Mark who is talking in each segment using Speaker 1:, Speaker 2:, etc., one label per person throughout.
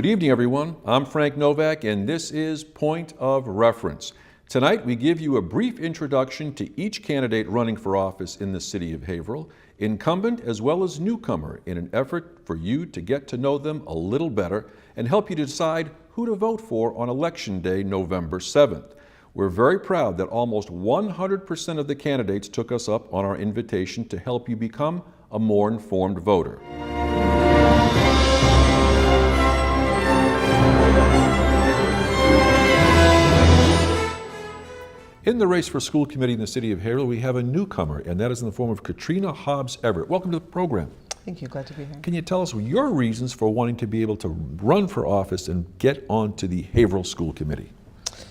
Speaker 1: Good evening, everyone. I'm Frank Novak, and this is Point of Reference. Tonight, we give you a brief introduction to each candidate running for office in the city of Haverhill, incumbent as well as newcomer, in an effort for you to get to know them a little better and help you decide who to vote for on Election Day, November 7th. We're very proud that almost 100% of the candidates took us up on our invitation to help you become a more informed voter. In the race for school committee in the city of Haverhill, we have a newcomer, and that is in the form of Katrina Hobbs Everett. Welcome to the program.
Speaker 2: Thank you. Glad to be here.
Speaker 1: Can you tell us your reasons for wanting to be able to run for office and get onto the Haverhill School Committee?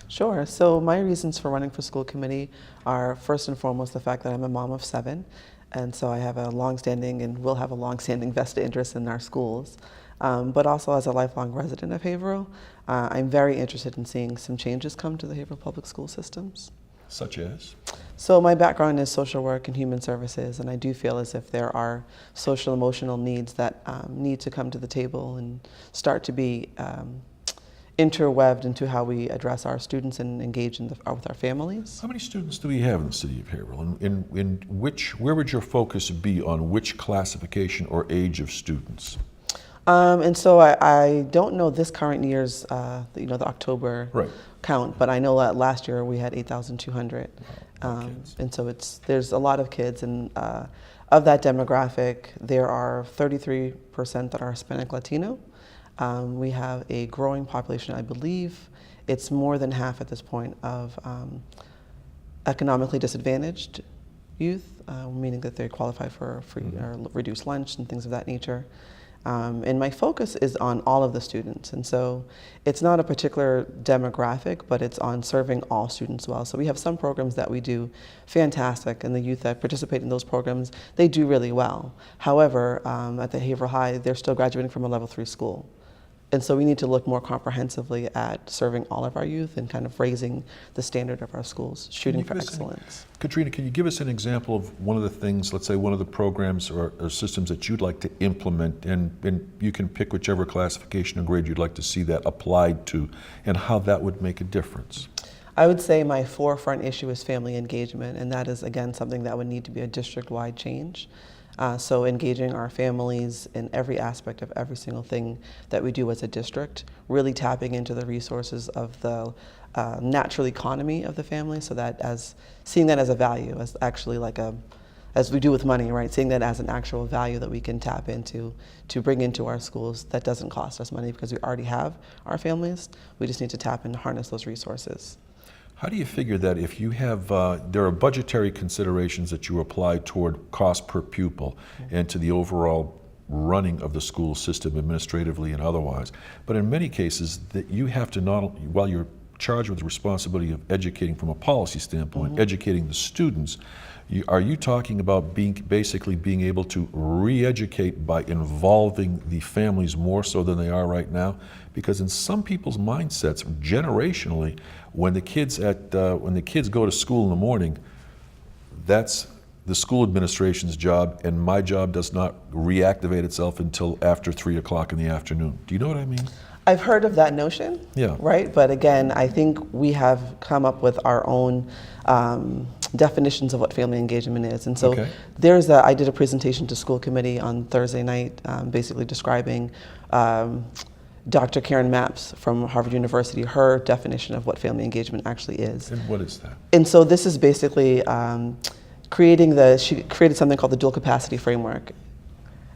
Speaker 2: Sure. So my reasons for running for school committee are first and foremost the fact that I'm a mom of 7, and so I have a long-standing and will have a long-standing vested interest in our schools. But also as a lifelong resident of Haverhill, I'm very interested in seeing some changes come to the Haverhill public school systems.
Speaker 1: Such as?
Speaker 2: So my background is social work and human services, and I do feel as if there are social emotional needs that need to come to the table and start to be interwebbed into how we address our students and engage with our families.
Speaker 1: How many students do we have in the city of Haverhill? Where would your focus be on which classification or age of students?
Speaker 2: And so I don't know this current year's, the October count, but I know that last year we had 8,200. And so there's a lot of kids, and of that demographic, there are 33% that are Hispanic Latino. We have a growing population, I believe it's more than half at this point, of economically disadvantaged youth, meaning that they qualify for free or reduced lunch and things of that nature. And my focus is on all of the students, and so it's not a particular demographic, but it's on serving all students well. So we have some programs that we do fantastic, and the youth that participate in those programs, they do really well. However, at the Haverhill High, they're still graduating from a level 3 school. And so we need to look more comprehensively at serving all of our youth and kind of raising the standard of our schools, shooting for excellence.
Speaker 1: Katrina, can you give us an example of one of the things, let's say one of the programs or systems that you'd like to implement, and you can pick whichever classification or grade you'd like to see that applied to, and how that would make a difference?
Speaker 2: I would say my forefront issue is family engagement, and that is, again, something that would need to be a district-wide change. So engaging our families in every aspect of every single thing that we do as a district, really tapping into the resources of the natural economy of the family, so that seeing that as a value, as actually as we do with money, right? Seeing that as an actual value that we can tap into to bring into our schools that doesn't cost us money because we already have our families. We just need to tap and harness those resources.
Speaker 1: How do you figure that if you have, there are budgetary considerations that you apply toward cost per pupil and to the overall running of the school system administratively and otherwise, but in many cases that you have to not only, while you're charged with the responsibility of educating from a policy standpoint, educating the students, are you talking about basically being able to re-educate by involving the families more so than they are right now? Because in some people's mindsets, generationally, when the kids go to school in the morning, that's the school administration's job, and my job does not reactivate itself until after 3 o'clock in the afternoon. Do you know what I mean?
Speaker 2: I've heard of that notion, right? But again, I think we have come up with our own definitions of what family engagement is. And so I did a presentation to school committee on Thursday night, basically describing Dr. Karen Mapps from Harvard University, her definition of what family engagement actually is.
Speaker 1: And what is that?
Speaker 2: And so this is basically she created something called the dual capacity framework.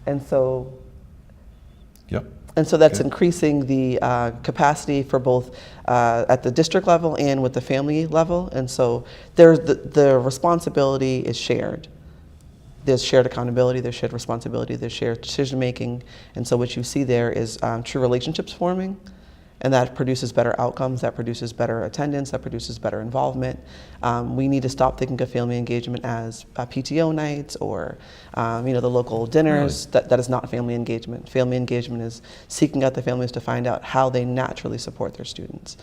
Speaker 2: And so that's increasing the capacity for both at the district level and with the family level. And so the responsibility is shared. There's shared accountability, there's shared responsibility, there's shared decision making. And so what you see there is true relationships forming, and that produces better outcomes, that produces better attendance, that produces better involvement. We need to stop thinking of family engagement as PTO nights or the local dinners. That is not family engagement. Family engagement is seeking out the families to find out how they naturally support their students.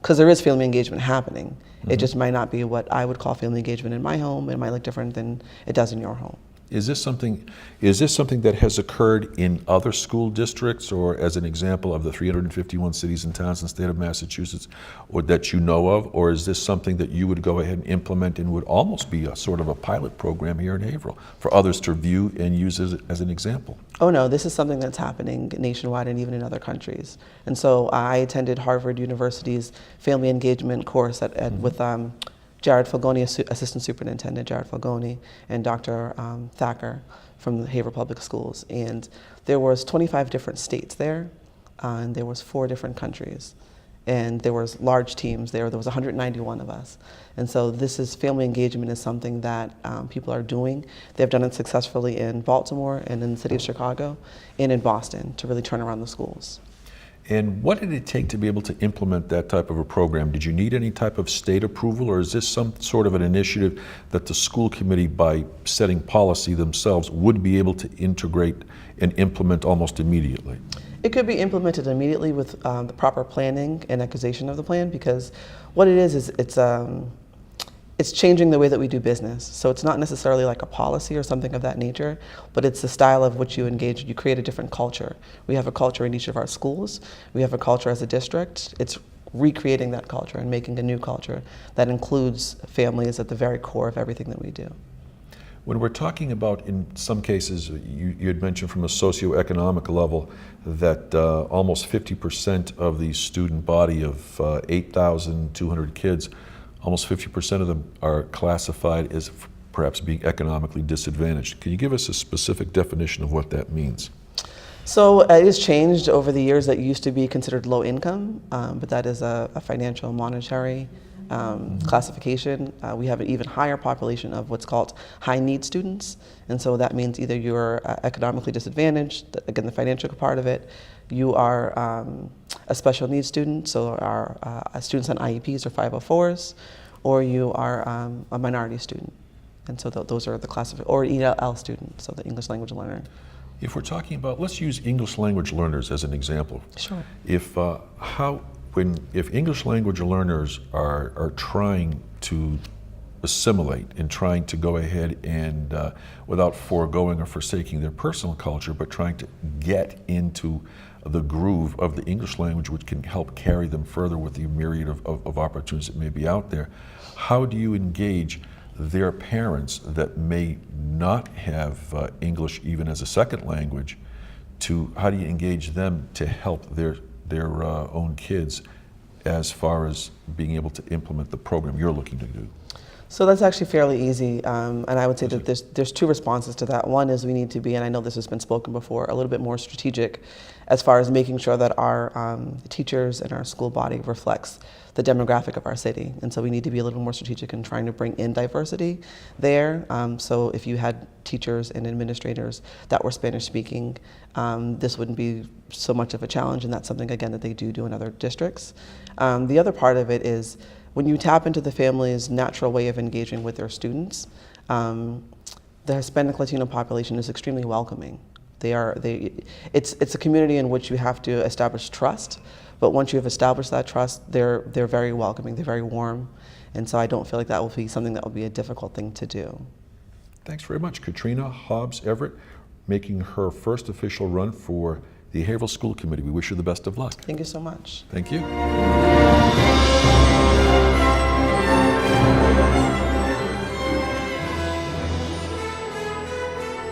Speaker 2: Because there is family engagement happening. It just might not be what I would call family engagement in my home. It might look different than it does in your home.
Speaker 1: Is this something that has occurred in other school districts, or as an example of the 351 cities and towns in the state of Massachusetts, or that you know of, or is this something that you would go ahead and implement and would almost be a sort of a pilot program here in Haverhill for others to view and use as an example?
Speaker 2: Oh no, this is something that's happening nationwide and even in other countries. And so I attended Harvard University's family engagement course with Jared Falgoni, Assistant Superintendent Jared Falgoni, and Dr. Thacker from the Haverhill Public Schools. And there was 25 different states there, and there was 4 different countries. And there was large teams there. There was 191 of us. And so family engagement is something that people are doing. They've done it successfully in Baltimore and in the city of Chicago and in Boston to really turn around the schools.
Speaker 1: And what did it take to be able to implement that type of a program? Did you need any type of state approval, or is this some sort of an initiative that the school committee, by setting policy themselves, would be able to integrate and implement almost immediately?
Speaker 2: It could be implemented immediately with the proper planning and execution of the plan, because what it is it's changing the way that we do business. So it's not necessarily like a policy or something of that nature, but it's the style of which you engage. You create a different culture. We have a culture in each of our schools. We have a culture as a district. It's recreating that culture and making a new culture that includes families at the very core of everything that we do.
Speaker 1: When we're talking about, in some cases, you had mentioned from a socioeconomic level that almost 50% of the student body of 8,200 kids, almost 50% of them are classified as perhaps being economically disadvantaged. Can you give us a specific definition of what that means?
Speaker 2: So it has changed over the years. That used to be considered low income, but that is a financial monetary classification. We have an even higher population of what's called high need students. And so that means either you're economically disadvantaged, again, the financial part of it, you are a special needs student, so our students on IEPs or 504s, or you are a minority student. And so those are the classifications, or EL student, so the English language learner.
Speaker 1: If we're talking about, let's use English language learners as an example.
Speaker 2: Sure.
Speaker 1: If English language learners are trying to assimilate and trying to go ahead and, without foregoing or forsaking their personal culture, but trying to get into the groove of the English language, which can help carry them further with the myriad of opportunities that may be out there, how do you engage their parents that may not have English even as a second language? How do you engage them to help their own kids as far as being able to implement the program you're looking to do?
Speaker 2: So that's actually fairly easy, and I would say that there's 2 responses to that. One is we need to be, and I know this has been spoken before, a little bit more strategic as far as making sure that our teachers and our school body reflects the demographic of our city. And so we need to be a little more strategic in trying to bring in diversity there. So if you had teachers and administrators that were Spanish speaking, this wouldn't be so much of a challenge, and that's something, again, that they do in other districts. The other part of it is, when you tap into the family's natural way of engaging with their students, the Hispanic Latino population is extremely welcoming. It's a community in which you have to establish trust, but once you have established that trust, they're very welcoming, they're very warm, and so I don't feel like that will be something that will be a difficult thing to do.
Speaker 1: Thanks very much. Katrina Hobbs Everett, making her first official run for the Haverhill School Committee. We wish you the best of luck.
Speaker 2: Thank you so much.
Speaker 1: Thank you.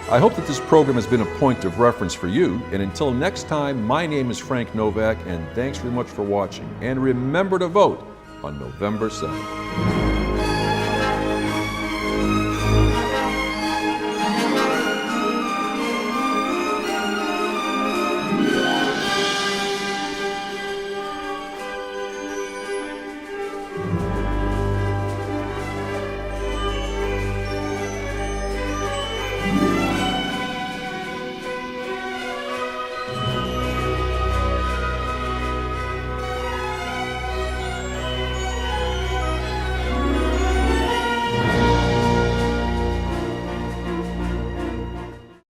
Speaker 1: I hope that this program has been a point of reference for you, and until next time, my name is Frank Novak, and thanks very much for watching. And remember to vote on November 7th.